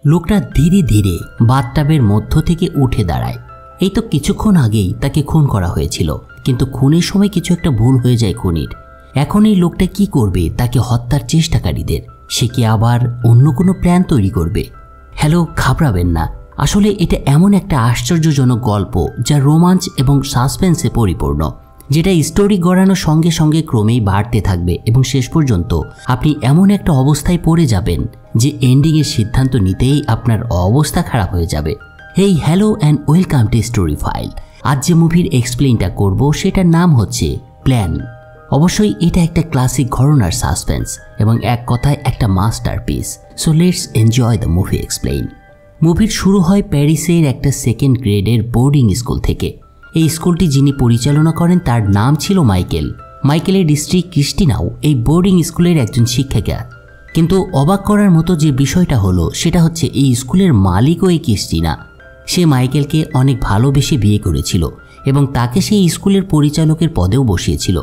লোকটা ধীরে ধীরে বাথটাবের মধ্য থেকে উঠে দাঁড়ায়। এই তো কিছুক্ষণ আগেই তাকে খুন করা হয়েছিল, কিন্তু খুনের সময় কিছু একটা ভুল হয়ে যায় খুনির। এখন এই লোকটা কি করবে তাকে হত্যার চেষ্টাকারীদের? সে কি আবার অন্য কোনো প্ল্যান তৈরি করবে? হ্যালো, ঘাবড়াবেন না। আসলে এটা এমন একটা আশ্চর্যজনক গল্প যা রোমাঞ্চ এবং সাসপেন্সে পরিপূর্ণ, যেটা স্টোরি গড়ানোর সঙ্গে সঙ্গে ক্রমেই বাড়তে থাকবে এবং শেষ পর্যন্ত আপনি এমন একটা অবস্থায় পড়ে যাবেন যে এন্ডিংয়ের সিদ্ধান্ত নিতেই আপনার অবস্থা খারাপ হয়ে যাবে। Hey, hello and welcome to Story File. আজ যে মুভির এক্সপ্লেইনটা করব সেটার নাম হচ্ছে প্ল্যান। অবশ্যই এটা একটা ক্লাসিক ঘরানার সাসপেন্স এবং এক কথায় একটা masterpiece. So let's enjoy the movie explain. মুভির শুরু হয় প্যারিসের একটা সেকেন্ড গ্রেডের বোর্ডিং স্কুল থেকে। এই স্কুলটি যিনি পরিচালনা করেন তার নাম ছিল মাইকেল। মাইকেলের স্ত্রী ক্রিস্টিনাও এই বোর্ডিং স্কুলের একজন শিক্ষিকা। কিন্তু অবাক করার মতো যে বিষয়টা হলো সেটা হচ্ছে এই স্কুলের মালিকও এই ক্রিস্টিনা। সে মাইকেলকে অনেক ভালোবেসে বিয়ে করেছিল এবং তাকে সেই স্কুলের পরিচালকের পদেও বসিয়েছিল।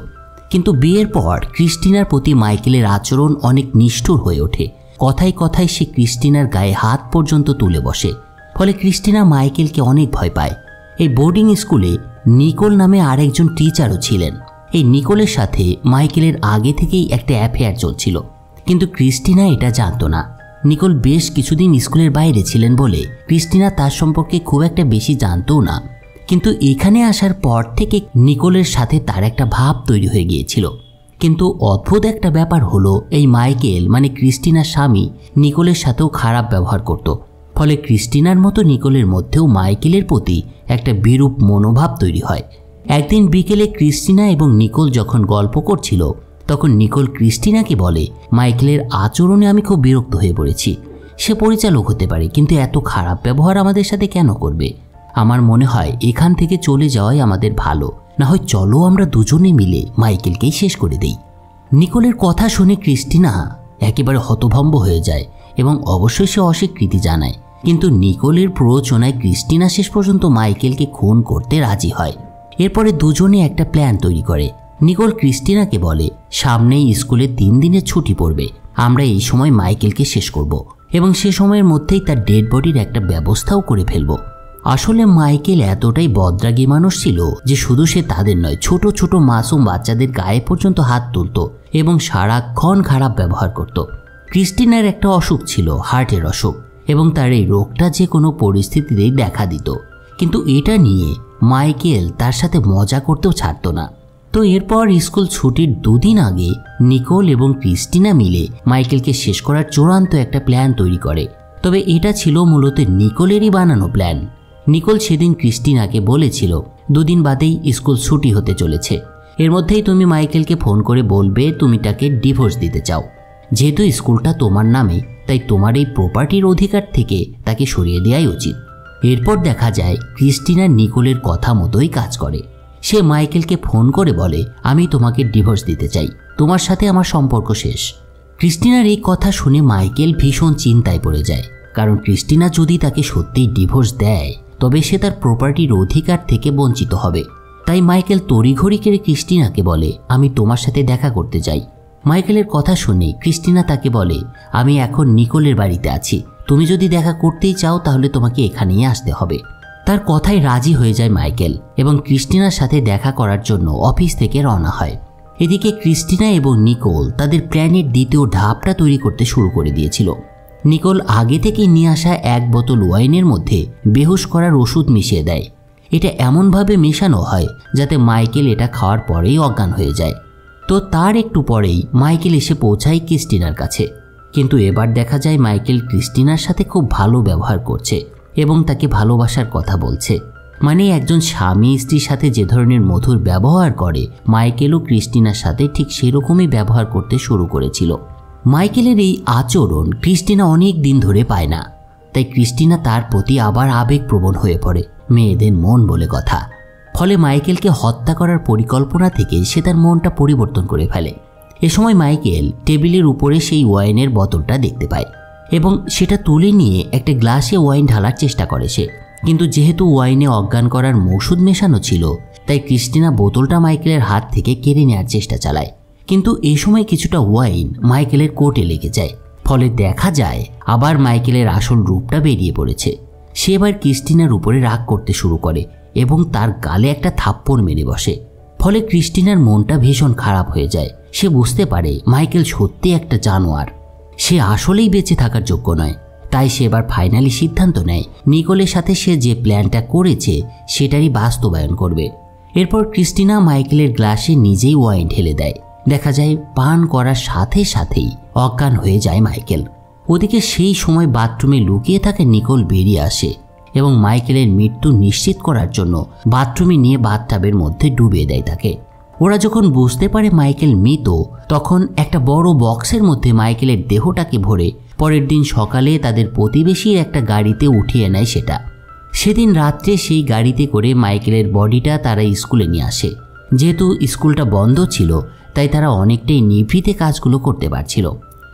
কিন্তু বিয়ের পর ক্রিস্টিনার প্রতি মাইকেলের আচরণ অনেক নিষ্ঠুর হয়ে ওঠে। কথায় কথায় সে ক্রিস্টিনার গায়ে হাত পর্যন্ত তুলে বসে। ফলে ক্রিস্টিনা মাইকেলকে অনেক ভয় পায়। এই বোর্ডিং স্কুলে নিকোল নামে আরেকজন টিচারও ছিলেন। এই নিকোলের সাথে মাইকেলের আগে থেকেই একটা অ্যাফেয়ার চলছিল, কিন্তু ক্রিস্টিনা এটা জানতো না। নিকোল বেশ কিছুদিন স্কুলের বাইরে ছিলেন বলে ক্রিস্টিনা তার সম্পর্কে খুব একটা বেশি জানতও না। কিন্তু এখানে আসার পর থেকে নিকোলের সাথে তার একটা ভাব তৈরি হয়ে গিয়েছিল। কিন্তু অদ্ভুত একটা ব্যাপার হলো, এই মাইকেল মানে ক্রিস্টিনার স্বামী নিকোলের সাথেও খারাপ ব্যবহার করত। ফলে ক্রিস্টিনার মতো নিকোলের মধ্যেও মাইকেলের প্রতি একটা বিরূপ মনোভাব তৈরি হয়। একদিন বিকেলে ক্রিস্টিনা এবং নিকোল যখন গল্প করছিল তখন নিকোল ক্রিস্টিনাকে বলে, মাইকেলের আচরণে আমি খুব বিরক্ত হয়ে পড়েছি। সে পরিচালক হতে পারে, কিন্তু এত খারাপ ব্যবহার আমাদের সাথে কেন করবে? আমার মনে হয় এখান থেকে চলে যাওয়াই আমাদের ভালো। না হয় চলো আমরা দুজনে মিলে মাইকেলকেই শেষ করে দেই। নিকোলের কথা শুনে ক্রিস্টিনা একেবারে হতভম্ব হয়ে যায় এবং অবশ্যই সে অস্বীকৃতি জানায়। কিন্তু নিকোলের প্ররোচনায় ক্রিস্টিনা শেষ পর্যন্ত মাইকেলকে খুন করতে রাজি হয়। এরপরে দুজনে একটা প্ল্যান তৈরি করে। নিকোল ক্রিস্টিনাকে বলে, সামনেই স্কুলে 3 দিনের ছুটি পড়বে, আমরা এই সময় মাইকেলকে শেষ করব এবং সে সময়ের মধ্যেই তার ডেড বডির একটা ব্যবস্থাও করে ফেলব। আসলে মাইকেল এতটাই বদরাগী মানুষ ছিল যে শুধু সে তাদের নয়, ছোট ছোট মাসুম বাচ্চাদের গায়ে পর্যন্ত হাত তুলত এবং সারাক্ষণ খারাপ ব্যবহার করত। ক্রিস্টিনার একটা অসুখ ছিল, হার্টের অসুখ, এবং তার এই রোগটা যে কোনো পরিস্থিতিতেই দেখা দিত। কিন্তু এটা নিয়ে মাইকেল তার সাথে মজা করতেও ছাড়ত না। তো এরপর স্কুল ছুটির 2 দিন আগে নিকোল এবং ক্রিস্টিনা মিলে মাইকেলকে শেষ করার চূড়ান্ত একটা প্ল্যান তৈরি করে। তবে এটা ছিল মূলত নিকোলেরই বানানো প্ল্যান। নিকোল সেদিন ক্রিস্টিনাকে বলেছিল 2 দিন বাদেই স্কুল ছুটি হতে চলেছে, এর মধ্যেই তুমি মাইকেলকে ফোন করে বলবে তুমি তাকে ডিভোর্স দিতে চাও। যেহেতু স্কুলটা তোমার নামে, তাই তোমার এই প্রপার্টির অধিকার থেকে তাকে সরিয়ে দেওয়াই উচিত। এরপর দেখা যায় ক্রিস্টিনা নিকোলের কথা মতোই কাজ করে। সে মাইকেলকে ফোন করে বলে, আমি তোমাকে ডিভোর্স দিতে চাই, তোমার সাথে আমার সম্পর্ক শেষ। ক্রিস্টিনার এই কথা শুনে মাইকেল ভীষণ চিন্তায় পড়ে যায়, কারণ ক্রিস্টিনা যদি তাকে সত্যিই ডিভোর্স দেয় তবে সে তার প্রপার্টির অধিকার থেকে বঞ্চিত হবে। তাই মাইকেল তড়িঘড়ি করে ক্রিস্টিনাকে বলে, আমি তোমার সাথে দেখা করতে চাই। মাইকেলের কথা শুনে ক্রিস্টিনা তাকে বলে, আমি এখন নিকোলের বাড়িতে আছি, তুমি যদি দেখা করতেই চাও তাহলে তোমাকে এখানেই আসতে হবে। তার কথায় রাজি হয়ে যায় মাইকেল এবং ক্রিস্টিনার সাথে দেখা করার জন্য অফিস থেকে রওনা হয়। এদিকে ক্রিস্টিনা এবং নিকোল তাদের প্ল্যানের দ্বিতীয় ধাপটা তৈরি করতে শুরু করে দিয়েছিল। নিকোল আগে থেকে নিয়ে আসা 1 বোতল ওয়াইনের মধ্যে বেহুশ করার ওষুধ মিশিয়ে দেয়। এটা এমনভাবে মেশানো হয় যাতে মাইকেল এটা খাওয়ার পরেই অজ্ঞান হয়ে যায়। তো তার একটু পরেই মাইকেল এসে পৌঁছায় ক্রিস্টিনার কাছে। কিন্তু এবার দেখা যায় মাইকেল ক্রিস্টিনার সাথে খুব ভালো ব্যবহার করছে এবং তাকে ভালোবাসার কথা বলছে। মানে একজন স্বামী স্ত্রীর সাথে যে ধরনের মধুর ব্যবহার করে, মাইকেলও ক্রিস্টিনার সাথে ঠিক সেরকমই ব্যবহার করতে শুরু করেছিল। মাইকেলের এই আচরণ ক্রিস্টিনা অনেক দিন ধরে পায় না, তাই ক্রিস্টিনা তার প্রতি আবার আবেগপ্রবণ হয়ে পড়ে। মেয়েদের মন বলে কথা। ফলে মাইকেলকে হত্যা করার পরিকল্পনা থেকে সে তার মনটা পরিবর্তন করে ফেলে। এ সময় মাইকেল টেবিলের উপরে সেই ওয়াইনের বোতলটা দেখতে পায় এবং সেটা তুলে নিয়ে একটা গ্লাসে ওয়াইন ঢালার চেষ্টা করে সে। কিন্তু যেহেতু ওয়াইনে অজ্ঞান করার মৌসুদ মেশানো ছিল, তাই ক্রিস্টিনা বোতলটা মাইকেলের হাত থেকে কেড়ে নেওয়ার চেষ্টা চালায়। কিন্তু এই সময় কিছুটা ওয়াইন মাইকেলের কোটে লেগে যায়। ফলে দেখা যায় আবার মাইকেলের আসল রূপটা বেরিয়ে পড়েছে। সে এবার ক্রিস্টিনার উপরে রাগ করতে শুরু করে এবং তার গালে একটা থাপ্পড় মেরে বসে। ফলে ক্রিস্টিনার মনটা ভীষণ খারাপ হয়ে যায়। সে বুঝতে পারে মাইকেল সত্যি একটা জানোয়ার, সে আসলেই বেঁচে থাকার যোগ্য নয়। তাই সে এবার ফাইনালি সিদ্ধান্ত নেয় নিকোলের সাথে সে যে প্ল্যানটা করেছে সেটারই বাস্তবায়ন করবে। এরপর ক্রিস্টিনা মাইকেলের গ্লাসে নিজেই ওয়াইন ঢেলে দেয়। দেখা যায় পান করার সাথে সাথেই অজ্ঞান হয়ে যায় মাইকেল। ওদিকে সেই সময় বাথরুমে লুকিয়ে থাকা নিকোল বেরিয়ে আসে এবং মাইকেলের মৃত্যু নিশ্চিত করার জন্য বাথরুমে নিয়ে বাথটাবের মধ্যে ডুবিয়ে দেয় তাকে। ওরা যখন বুঝতে পারে মাইকেল মৃত, তখন একটা বড় বক্সের মধ্যে মাইকেলের দেহটাকে ভরে পরের দিন সকালে তাদের প্রতিবেশীর একটা গাড়িতে উঠিয়ে নেয় সেটা। সেদিন রাত্রে সেই গাড়িতে করে মাইকেলের বডিটা তারা স্কুলে নিয়ে আসে। যেহেতু স্কুলটা বন্ধ ছিল তাই তারা অনেকটাই নিভৃতে কাজগুলো করতে পারছিল।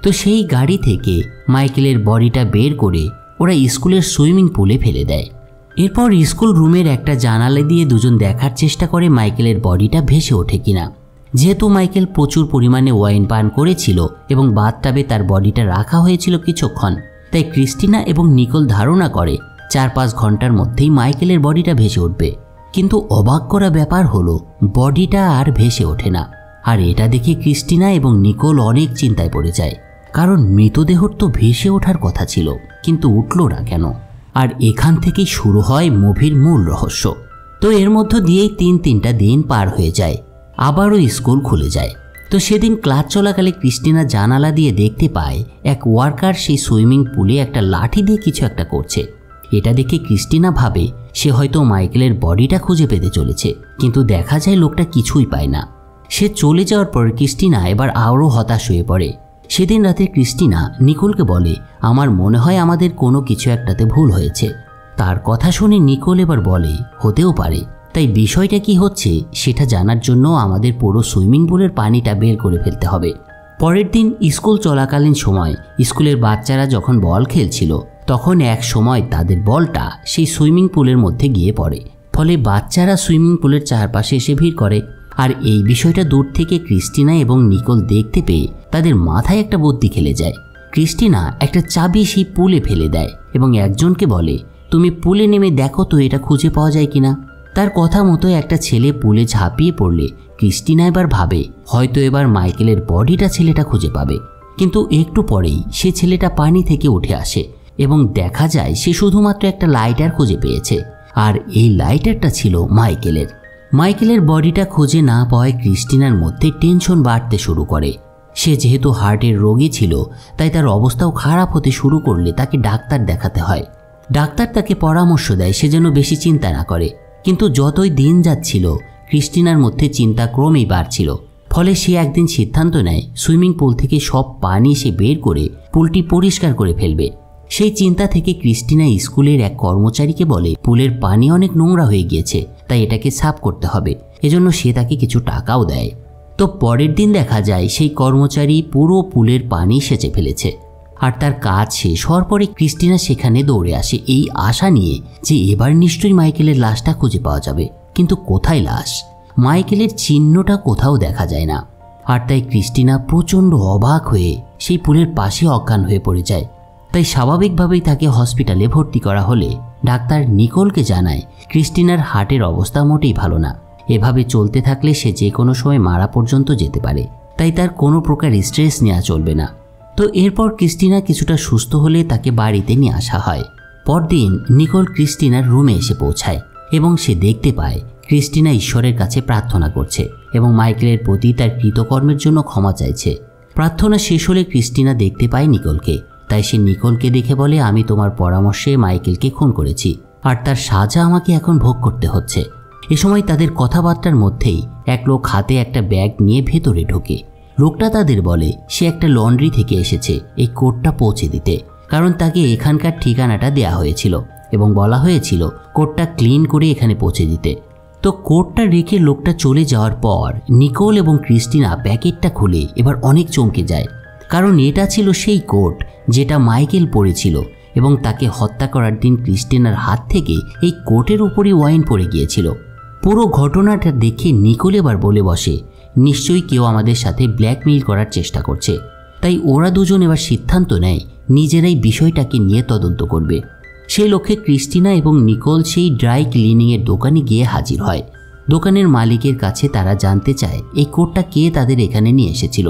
তো সেই গাড়ি থেকে মাইকেলের বডিটা বের করে ওরা স্কুলের সুইমিং পুলে ফেলে দেয়। এরপর স্কুল রুমের একটা জানালা দিয়ে দুজন দেখার চেষ্টা করে মাইকেলের বডিটা ভেসে ওঠে কিনা। যেহেতু মাইকেল প্রচুর পরিমাণে ওয়াইন পান করেছিল এবং বাথটাবে তার বডিটা রাখা হয়েছিল কিছুক্ষণ, তাই ক্রিস্টিনা এবং নিকোল ধারণা করে 4-5 ঘন্টার মধ্যেই মাইকেলের বডিটা ভেসে উঠবে। কিন্তু অবাক করা ব্যাপার হলো বডিটা আর ভেসে ওঠে না। আর এটা দেখে ক্রিস্টিনা এবং নিকোল অনেক চিন্তায় পড়ে যায়, কারণ মৃতদেহর তো ভেসে ওঠার কথা ছিল কিন্তু উঠল না কেন। আর এখান থেকেই শুরু হয় মুভির মূল রহস্য। তো এর মধ্য দিয়েই 3-3টা দিন পার হয়ে যায়, আবারও স্কুল খুলে যায়। তো সেদিন ক্লাস চলাকালে ক্রিস্টিনা জানালা দিয়ে দেখতে পায় এক ওয়ার্কার সেই সুইমিং পুলে একটা লাঠি দিয়ে কিছু একটা করছে। এটা দেখে ক্রিস্টিনা ভাবে সে হয়তো মাইকেলের বডিটা খুঁজে পেতে চলেছে, কিন্তু দেখা যায় লোকটা কিছুই পায় না। সে চলে যাওয়ার পর ক্রিস্টিনা এবার আরও হতাশ হয়ে পড়ে। সেদিন রাতে ক্রিস্টিনা নিকোলকে বলে, আমার মনে হয় আমাদের কোনো কিছু একটাতে ভুল হয়েছে। তার কথা শুনে নিকোল এবার বলে, হতেও পারে, তাই বিষয়টা কি হচ্ছে সেটা জানার জন্য আমাদের পুরো সুইমিং পুলের পানিটা বের করে ফেলতে হবে। পরের দিন স্কুল চলাকালীন সময় স্কুলের বাচ্চারা যখন বল খেলছিল, তখন এক সময় তাদের বলটা সেই সুইমিং পুলের মধ্যে গিয়ে পড়ে। ফলে বাচ্চারা সুইমিং পুলের চারপাশে এসে ভিড় করে। আর এই বিষয়টা দূর থেকে ক্রিস্টিনা এবং নিকোল দেখতে পেয়ে তাদের মাথায় একটা বুদ্ধি খেলে যায়। ক্রিস্টিনা একটা চাবি সেই পুলে ফেলে দেয় এবং একজনকে বলে, তুমি পুলে নেমে দেখো তো এটা খুঁজে পাওয়া যায় কিনা। তার কথা মতো একটা ছেলে পুলে ঝাঁপিয়ে পড়লে ক্রিস্টিনা এবার ভাবে হয়তো এবার মাইকেলের বডিটা ছেলেটা খুঁজে পাবে। কিন্তু একটু পরেই সে ছেলেটা পানি থেকে উঠে আসে এবং দেখা যায় সে শুধুমাত্র একটা লাইটার খুঁজে পেয়েছে। আর এই লাইটারটা ছিল মাইকেলের। মাইকেলের বডিটা খুঁজে না পাওয়ায় ক্রিস্টিনার মধ্যে টেনশন বাড়তে শুরু করে। সে যেহেতু হার্টের রোগী ছিল তাই তার অবস্থাও খারাপ হতে শুরু করলে তাকে ডাক্তার দেখাতে হয়। ডাক্তার তাকে পরামর্শ দেয় সে যেন বেশি চিন্তা না করে। কিন্তু যতই দিন যাচ্ছিল ক্রিস্টিনার মধ্যে চিন্তা ক্রমেই বাড়ছিল। ফলে সে একদিন সিদ্ধান্ত নেয় সুইমিং পুল থেকে সব পানি সে বের করে পুলটি পরিষ্কার করে ফেলবে। সেই চিন্তা থেকে ক্রিস্টিনা স্কুলের এক কর্মচারীকে বলে পুলের পানি অনেক নোংরা হয়ে গিয়েছে, তাই এটাকে সাফ করতে হবে। এজন্য সে তাকে কিছু টাকাও দেয়। তো পরের দিন দেখা যায় সেই কর্মচারী পুরো পুলের পানি সেচে ফেলেছে। আর তার কাজ শেষ হওয়ার পরে ক্রিস্টিনা সেখানে দৌড়ে আসে এই আশা নিয়ে যে এবার নিশ্চয়ই মাইকেলের লাশটা খুঁজে পাওয়া যাবে। কিন্তু কোথায় লাশ? মাইকেলের চিহ্নটা কোথাও দেখা যায় না। আর তাই ক্রিস্টিনা প্রচণ্ড অবাক হয়ে সেই পুলের পাশে অজ্ঞান হয়ে পড়ে যায়। তাই স্বাভাবিকভাবেই তাকে হসপিটালে ভর্তি করা হলে ডাক্তার নিকোলকে জানায় ক্রিস্টিনার হার্টের অবস্থা মোটেই ভালো না। এভাবে চলতে থাকলে সে যে কোনো সময় মারা পর্যন্ত যেতে পারে, তাই তার কোনো প্রকার স্ট্রেস নেওয়া চলবে না। তো এরপর ক্রিস্টিনা কিছুটা সুস্থ হলে তাকে বাড়িতে নিয়ে আসা হয়। পরদিন নিকোল ক্রিস্টিনার রুমে এসে পৌঁছায় এবং সে দেখতে পায় ক্রিস্টিনা ঈশ্বরের কাছে প্রার্থনা করছে এবং মাইকেলের প্রতি তার কৃতকর্মের জন্য ক্ষমা চাইছে। প্রার্থনা শেষ হলে ক্রিস্টিনা দেখতে পায় নিকোলকে। তাই সে নিকোলকে দেখে বলে, আমি তোমার পরামর্শে মাইকেলকে খুন করেছি আর তার সাজা আমাকে এখন ভোগ করতে হচ্ছে। এ সময় তাদের কথাবার্তার মধ্যেই এক লোক হাতে একটা ব্যাগ নিয়ে ভেতরে ঢোকে। লোকটা তাদের বলে সে একটা লন্ড্রি থেকে এসেছে এই কোটটা পৌঁছে দিতে, কারণ তাকে এখানকার ঠিকানাটা দেয়া হয়েছিল এবং বলা হয়েছিল কোটটা ক্লিন করে এখানে পৌঁছে দিতে। তো কোটটা রেখে লোকটা চলে যাওয়ার পর নিকোল এবং ক্রিস্টিনা প্যাকেটটা খুলে এবার অনেক চমকে যায়, কারণ এটা ছিল সেই কোট যেটা মাইকেল পরেছিল এবং তাকে হত্যা করার দিন ক্রিস্টিনার হাত থেকে এই কোটের উপরই ওয়াইন পড়ে গিয়েছিল। পুরো ঘটনাটা দেখে নিকোল এবার বলে বসে, নিশ্চয়ই কেউ আমাদের সাথে ব্ল্যাকমেইল করার চেষ্টা করছে। তাই তাই ওরা দুজন এবার সিদ্ধান্ত নেয় নিজেরাই বিষয়টাকে নিয়ে তদন্ত করবে। সেই লক্ষ্যে ক্রিস্টিনা এবং নিকোল সেই ড্রাই ক্লিনিংয়ের দোকানে গিয়ে হাজির হয়। দোকানের মালিকের কাছে তারা জানতে চায় এই কোটটা কে তাদের এখানে নিয়ে এসেছিল।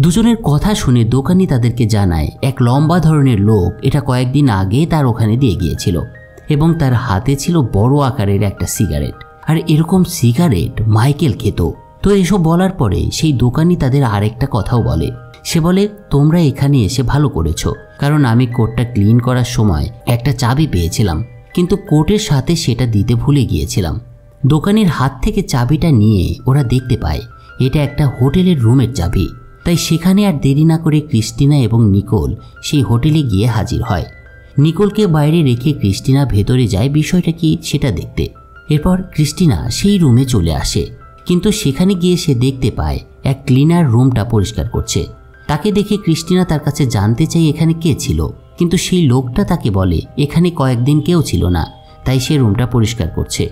দুজনের কথা শুনে দোকানি তাদেরকে জানায় এক লম্বা ধরনের লোক এটা কয়েকদিন আগে তার ওখানে দিয়ে গিয়েছিল এবং তার হাতে ছিল বড় আকারের একটা সিগারেট, আর এরকম সিগারেট মাইকেল খেত। তো এসব বলার পরে সেই দোকানি তাদের আরেকটা কথাও বলে। সে বলে, তোমরা এখানে এসে ভালো করেছো, কারণ আমি কোটটা ক্লিন করার সময় একটা চাবি পেয়েছিলাম, কিন্তু কোটের সাথে সেটা দিতে ভুলে গিয়েছিলাম। দোকানির হাত থেকে চাবিটা নিয়ে ওরা দেখতে পায় এটা একটা হোটেলের রুমের চাবি। তাই সেখানে আর দেরি না করে ক্রিস্টিনা এবং নিকোল সেই হোটেলে গিয়ে হাজির হয়। নিকোলকে বাইরে রেখে ক্রিস্টিনা ভেতরে যায় বিষয়টা কি সেটা দেখতে। এরপর ক্রিস্টিনা সেই রুমে চলে আসে, কিন্তু সেখানে গিয়ে সে দেখতে পায় এক ক্লিনার রুমটা পরিষ্কার করছে। তাকে দেখে ক্রিস্টিনা তার কাছে জানতে চায় এখানে কে ছিল, কিন্তু সেই লোকটা তাকে বলে এখানে কয়েকদিন কেউ ছিল না, তাই সে রুমটা পরিষ্কার করছে।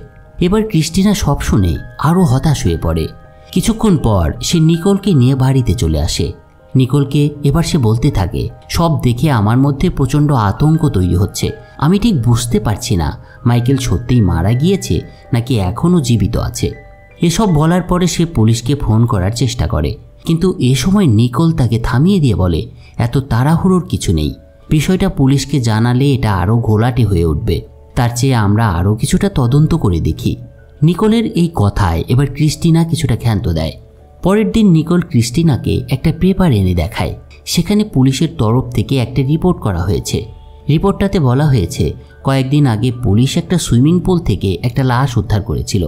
এবার ক্রিস্টিনা সব শুনে আরও হতাশ হয়ে পড়ে। কিছুক্ষণ পর সে নিকোলকে নিয়ে বাড়িতে চলে আসে। নিকোলকে এবার সে বলতে থাকে, সব দেখে আমার মধ্যে প্রচণ্ড আতঙ্ক তৈরি হচ্ছে। আমি ঠিক বুঝতে পারছি না মাইকেল সত্যিই মারা গিয়েছে নাকি এখনও জীবিত আছে। এসব বলার পরে সে পুলিশকে ফোন করার চেষ্টা করে, কিন্তু এ সময় নিকোল তাকে থামিয়ে দিয়ে বলে এত তাড়াহুড়োর কিছু নেই, বিষয়টা পুলিশকে জানালে এটা আরও ঘোলাটে হয়ে উঠবে, তার চেয়ে আমরা আরও কিছুটা তদন্ত করে দেখি। নিকোলের এই কথায় এবার ক্রিস্টিনা কিছুটা ক্ষান্ত দেয়। পরের দিন নিকোল ক্রিস্টিনাকে একটা পেপার এনে দেখায়। সেখানে পুলিশের তরফ থেকে একটা রিপোর্ট করা হয়েছে। রিপোর্টটাতে বলা হয়েছে কয়েকদিন আগে পুলিশ একটা সুইমিং পুল থেকে একটা লাশ উদ্ধার করেছিল।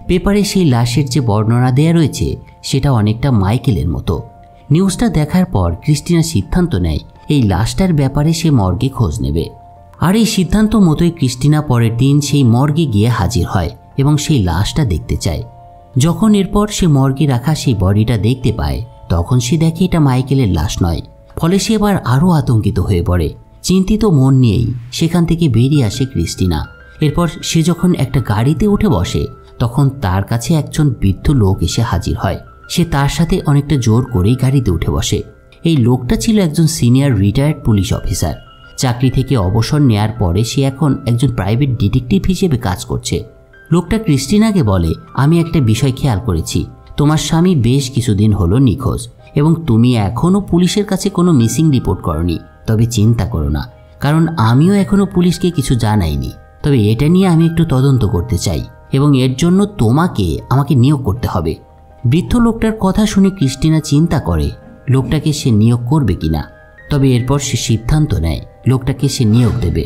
পেপারে সেই লাশের যে বর্ণনা দেয়া রয়েছে সেটা অনেকটা মাইকেলের মতো। নিউজটা দেখার পর ক্রিস্টিনা সিদ্ধান্ত নেয় এই লাশটার ব্যাপারে সে মর্গে খোঁজ নেবে। আর এই সিদ্ধান্ত মতোই ক্রিস্টিনা পরের দিন সেই মর্গে গিয়ে হাজির হয় এবং সেই লাশটা দেখতে চায়। যখন এরপর সে মর্গে রাখা সেই বডিটা দেখতে পায়, তখন সে দেখে এটা মাইকেলের লাশ নয়। ফলে সে এবার আরও আতঙ্কিত হয়ে পড়ে। চিন্তিত মন নিয়েই সেখান থেকে বেরিয়ে আসে ক্রিস্টিনা। এরপর সে যখন একটা গাড়িতে উঠে বসে, তখন তার কাছে একজন বৃদ্ধ লোক এসে হাজির হয়। সে তার সাথে অনেকটা জোর করেই গাড়িতে উঠে বসে। এই লোকটা ছিল একজন সিনিয়র রিটায়ার্ড পুলিশ অফিসার। চাকরি থেকে অবসর নেয়ার পরে সে এখন একজন প্রাইভেট ডিটেকটিভ হিসেবে কাজ করছে। লোকটা ক্রিস্টিনাকে বলে, আমি একটা বিষয় খেয়াল করেছি, তোমার স্বামী বেশ কিছুদিন হলো নিখোঁজ এবং তুমি এখনও পুলিশের কাছে কোনো মিসিং রিপোর্ট করনি। তবে চিন্তা করো না, কারণ আমিও এখনও পুলিশকে কিছু জানাইনি। তবে এটা নিয়ে আমি একটু তদন্ত করতে চাই এবং এর জন্য আমাকে নিয়োগ করতে হবে। বৃদ্ধ লোকটার কথা শুনে ক্রিস্টিনা চিন্তা করে লোকটাকে সে নিয়োগ করবে কিনা। তবে এরপর সে সিদ্ধান্ত নেয় লোকটাকে সে নিয়োগ দেবে,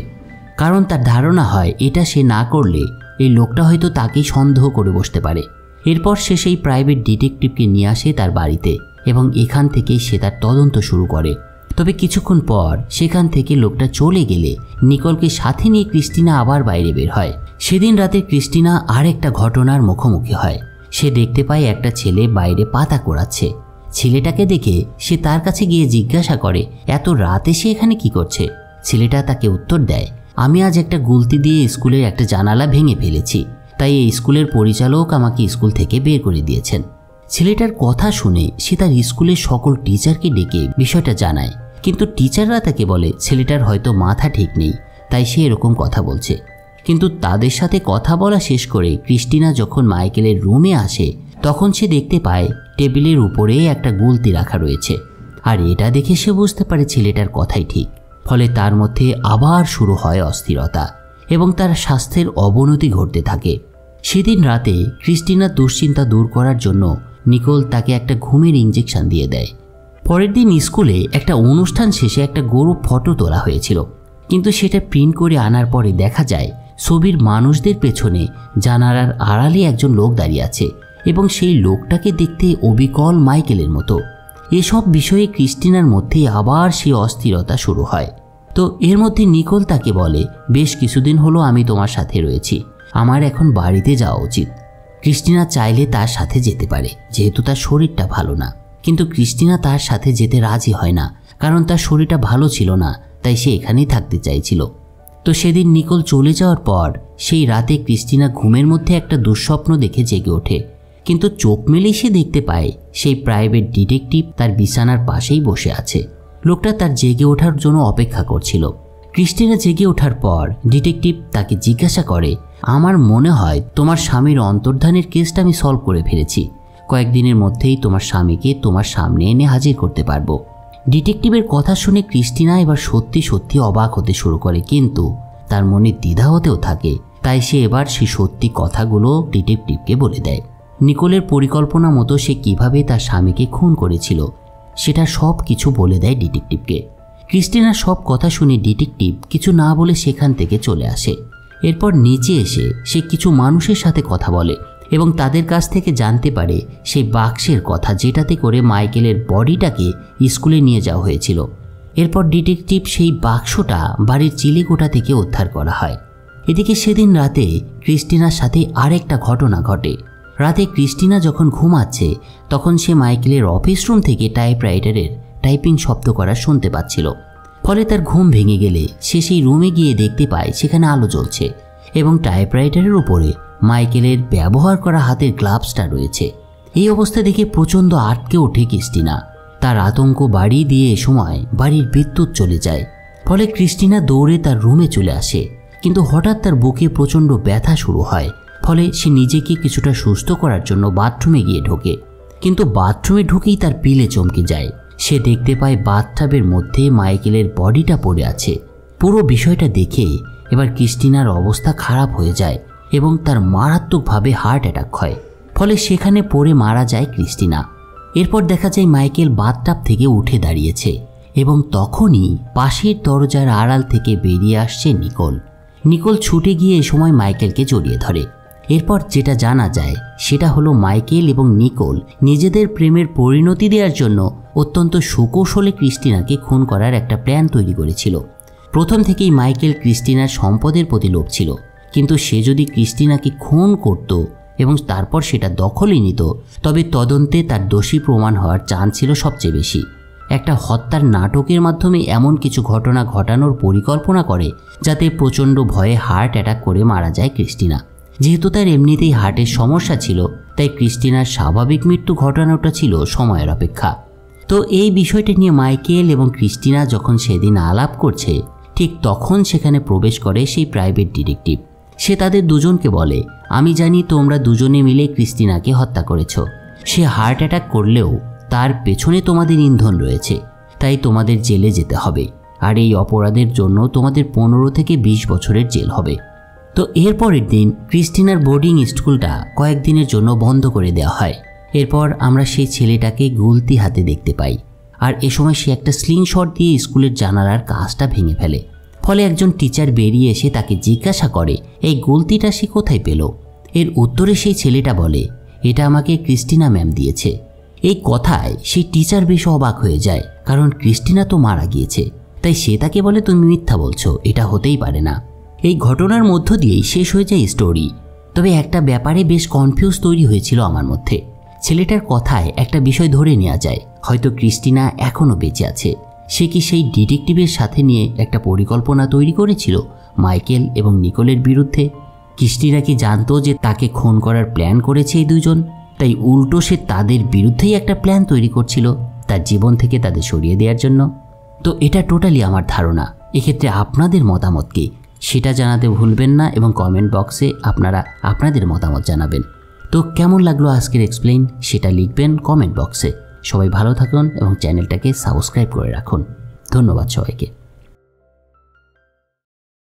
কারণ তার ধারণা হয় এটা সে না করলে এই লোকটা হয়তো তাকেই সন্দেহ করে বসতে পারে। এরপর সে সেই প্রাইভেট ডিটেকটিভকে নিয়ে আসে তার বাড়িতে এবং এখান থেকেই সে তার তদন্ত শুরু করে। তবে কিছুক্ষণ পর সেখান থেকে লোকটা চলে গেলে নিকোলকে সাথে নিয়ে ক্রিস্টিনা আবার বাইরে বের হয়। সেদিন রাতে ক্রিস্টিনা আর একটা ঘটনার মুখোমুখি হয়। সে দেখতে পায় একটা ছেলে বাইরে পাতা কোড়াচ্ছে। ছেলেটাকে দেখে সে তার কাছে গিয়ে জিজ্ঞাসা করে, এত রাতে সে এখানে কি করছে? ছেলেটা তাকে উত্তর দেয়, আমি আজ একটা গুলতি দিয়ে স্কুলের একটা জানালা ভেঙে ফেলেছি, তাই এই স্কুলের পরিচালক আমাকে স্কুল থেকে বের করে দিয়েছেন। ছেলেটার কথা শুনে সে তার স্কুলের সকল টিচারকে ডেকে বিষয়টা জানায়, কিন্তু টিচাররা তাকে বলে ছেলেটার হয়তো মাথা ঠিক নেই, তাই সে এরকম কথা বলছে। কিন্তু তাদের সাথে কথা বলা শেষ করে ক্রিস্টিনা যখন মাইকেলের রুমে আসে, তখন সে দেখতে পায় টেবিলের উপরে একটা গুলতি রাখা রয়েছে। আর এটা দেখে সে বুঝতে পারে ছেলেটার কথাই ঠিক। ফলে তার মধ্যে আবার শুরু হয় অস্থিরতা এবং তার স্বাস্থ্যের অবনতি ঘটতে থাকে। সেদিন রাতে ক্রিস্টিনার দুশ্চিন্তা দূর করার জন্য নিকোল তাকে একটা ঘুমের ইঞ্জেকশন দিয়ে দেয়। পরের দিন স্কুলে একটা অনুষ্ঠান শেষে একটা গরু ফটো তোলা হয়েছিল, কিন্তু সেটা প্রিন্ট করে আনার পরে দেখা যায় ছবির মানুষদের পেছনে জানালার আড়ালে একজন লোক দাঁড়িয়ে আছে এবং সেই লোকটাকে দেখতে অবিকল মাইকেলের মতো। এসব বিষয়ে ক্রিস্টিনার মধ্যে আবার সেই অস্থিরতা শুরু হয়। তো এর মধ্যে নিকোল তাকে বলে, বেশ কিছুদিন হলো আমি তোমার সাথে রয়েছি, আমার এখন বাড়িতে যাওয়া উচিত। ক্রিস্টিনা চাইলে তার সাথে যেতে পারে, যেহেতু তার শরীরটা ভালো না। কিন্তু ক্রিস্টিনা তার সাথে যেতে রাজি হয় না, কারণ তার শরীরটা ভালো ছিল না, তাই সে এখানেই থাকতে চাইছিল। তো সেদিন নিকোল চলে যাওয়ার পর সেই রাতে ক্রিস্টিনা ঘুমের মধ্যে একটা দুঃস্বপ্ন দেখে জেগে ওঠে। কিন্তু চোখ মেলেই সে দেখতে পায় সেই প্রাইভেট ডিটেকটিভ তার বিছানার পাশেই বসে আছে লোকটা তার জেগে ওঠার জন্য অপেক্ষা করছিল। ক্রিস্টিনা জেগে ওঠার পর ডিটেকটিভ তাকে জিজ্ঞাসা করে, আমার মনে হয় তোমার স্বামীর অন্তর্ধানের কেসটা আমি সলভ করে ফেলেছি। কয়েকদিনের মধ্যেই তোমার স্বামীকে তোমার সামনে এনে হাজির করতে পারবো। ডিটেকটিভের কথা শুনে ক্রিস্টিনা এবার সত্যি সত্যি অবাক হতে শুরু করে, কিন্তু তার মনে দ্বিধা হতেও থাকে। তাই সে এবার সেই সত্যি কথাগুলো ডিটেকটিভকে বলে দেয়। নিকোলের পরিকল্পনা মতো সে কিভাবে তার স্বামীকে খুন করেছিল সেটা সব কিছু বলে দেয় ডিটেকটিভকে। ক্রিস্টিনার সব কথা শুনে ডিটেকটিভ কিছু না বলে সেখান থেকে চলে আসে। এরপর নিচে এসে সে কিছু মানুষের সাথে কথা বলে এবং তাদের কাছ থেকে জানতে পারে সেই বাক্সের কথা যেটাতে করে মাইকেলের বডিটাকে স্কুলে নিয়ে যাওয়া হয়েছিল। এরপর ডিটেকটিভ সেই বাক্সটা বাড়ির চিলেকোঠা থেকে উদ্ধার করা হয়। এদিকে সেদিন রাতে ক্রিস্টিনার সাথে আরেকটা ঘটনা ঘটে। রাতে ক্রিস্টিনা যখন ঘুমাচ্ছে তখন সে মাইকেলের অফিস রুম থেকে টাইপরাইটারের টাইপিং শব্দ করা শুনতে পাচ্ছিল। ফলে তার ঘুম ভেঙে গেলে সে সেই রুমে গিয়ে দেখতে পায় সেখানে আলো জ্বলছে এবং টাইপরাইটারের উপরে মাইকেলের ব্যবহার করা হাতের গ্লাভসটা রয়েছে। এই অবস্থা দেখে প্রচণ্ড আটকে ওঠে ক্রিস্টিনা। তার আতঙ্ক বাড়িয়ে দিয়ে এ সময় বাড়ির বিদ্যুৎ চলে যায়। ফলে ক্রিস্টিনা দৌড়ে তার রুমে চলে আসে, কিন্তু হঠাৎ তার বুকে প্রচণ্ড ব্যথা শুরু হয়। ফলে সে নিজেকে কিছুটা সুস্থ করার জন্য বাথরুমে গিয়ে ঢোকে, কিন্তু বাথরুমে ঢুকেই তার পিলে চমকে যায়। সে দেখতে পায় বাথটাবের মধ্যে মাইকেলের বডিটা পড়ে আছে। পুরো বিষয়টা দেখে এবার ক্রিস্টিনার অবস্থা খারাপ হয়ে যায় এবং তার মারাত্মকভাবে হার্ট অ্যাটাক হয়। ফলে সেখানে পড়ে মারা যায় ক্রিস্টিনা। এরপর দেখা যায় মাইকেল বাথটাব থেকে উঠে দাঁড়িয়েছে এবং তখনই পাশের দরজার আড়াল থেকে বেরিয়ে আসছে নিকোল। নিকোল ছুটে গিয়ে এ সময় মাইকেলকে জড়িয়ে ধরে। এরপর যেটা জানা যায় সেটা হলো মাইকেল এবং নিকোল নিজেদের প্রেমের পরিণতি দেওয়ার জন্য অত্যন্ত সুকৌশলে ক্রিস্টিনাকে খুন করার একটা প্ল্যান তৈরি করেছিল। প্রথম থেকেই মাইকেল ক্রিস্টিনার সম্পদের প্রতি লোভ ছিল, কিন্তু সে যদি ক্রিস্টিনাকে খুন করত এবং তারপর সেটা দখলে নিত তবে তদন্তে তার দোষী প্রমাণ হওয়ার চান্স ছিল সবচেয়ে বেশি। একটা হত্যার নাটকের মাধ্যমে এমন কিছু ঘটনা ঘটানোর পরিকল্পনা করে যাতে প্রচণ্ড ভয়ে হার্ট অ্যাটাক করে মারা যায় ক্রিস্টিনা। যেহেতু তার এমনিতেই হার্টের সমস্যা ছিল তাই ক্রিস্টিনার স্বাভাবিক মৃত্যু ঘটানোটা ছিল সময়ের অপেক্ষা। তো এই বিষয়টি নিয়ে মাইকেল এবং ক্রিস্টিনা যখন সেদিন আলাপ করছে ঠিক তখন সেখানে প্রবেশ করে সেই প্রাইভেট ডিটেকটিভ। সে তাদের দুজনকে বলে, আমি জানি তোমরা দুজনে মিলে ক্রিস্টিনাকে হত্যা করেছ। সে হার্ট অ্যাটাক করলেও তার পেছনে তোমাদের ইন্ধন রয়েছে, তাই তোমাদের জেলে যেতে হবে, আর এই অপরাধের জন্য তোমাদের 15 থেকে 20 বছরের জেল হবে। তো এরপরের দিন ক্রিস্টিনার বোর্ডিং স্কুলটা কয়েকদিনের জন্য বন্ধ করে দেওয়া হয়। এরপর আমরা সেই ছেলেটাকে গুলতি হাতে দেখতে পাই, আর এ সময় সে একটা স্লিংশট দিয়ে স্কুলের জানালার কাঁচটা ভেঙে ফেলে। ফলে একজন টিচার বেরিয়ে এসে তাকে জিজ্ঞাসা করে এই গুলতিটা সে কোথায় পেল। এর উত্তরে সেই ছেলেটা বলে, এটা আমাকে ক্রিস্টিনা ম্যাম দিয়েছে। এই কথায় সেই টিচার বেশ অবাক হয়ে যায়, কারণ ক্রিস্টিনা তো মারা গিয়েছে। তাই সে তাকে বলে, তুমি মিথ্যা বলছো, এটা হতেই পারে না। এই ঘটনার মধ্য দিয়েই শেষ হয়ে যায় স্টোরি। তবে একটা ব্যাপারে বেশ কনফিউজ তৈরি হয়েছিল আমার মধ্যে। ছেলেটার কথায় একটা বিষয় ধরে নেওয়া যায়, হয়তো ক্রিস্টিনা এখনও বেঁচে আছে। সে কি সেই ডিটেকটিভের সাথে নিয়ে একটা পরিকল্পনা তৈরি করেছিল মাইকেল এবং নিকোলের বিরুদ্ধে? ক্রিস্টিনা কি জানতো যে তাকে খুন করার প্ল্যান করেছে এই দুজন? তাই উল্টো সে তাদের বিরুদ্ধেই একটা প্ল্যান তৈরি করছিল তার জীবন থেকে তাদের সরিয়ে দেওয়ার জন্য। তো এটা টোটালি আমার ধারণা। এক্ষেত্রে আপনাদের মতামত কি সেটা জানাতে ভুলবেন না এবং কমেন্ট বক্সে আপনারা আপনাদের মতামত জানাবেন। তো কেমন লাগলো আজকের এক্সপ্লেইন সেটা লিখবেন কমেন্ট বক্সে। সবাই ভালো থাকুন এবং চ্যানেলটাকে সাবস্ক্রাইব করে রাখুন। ধন্যবাদ সবাইকে।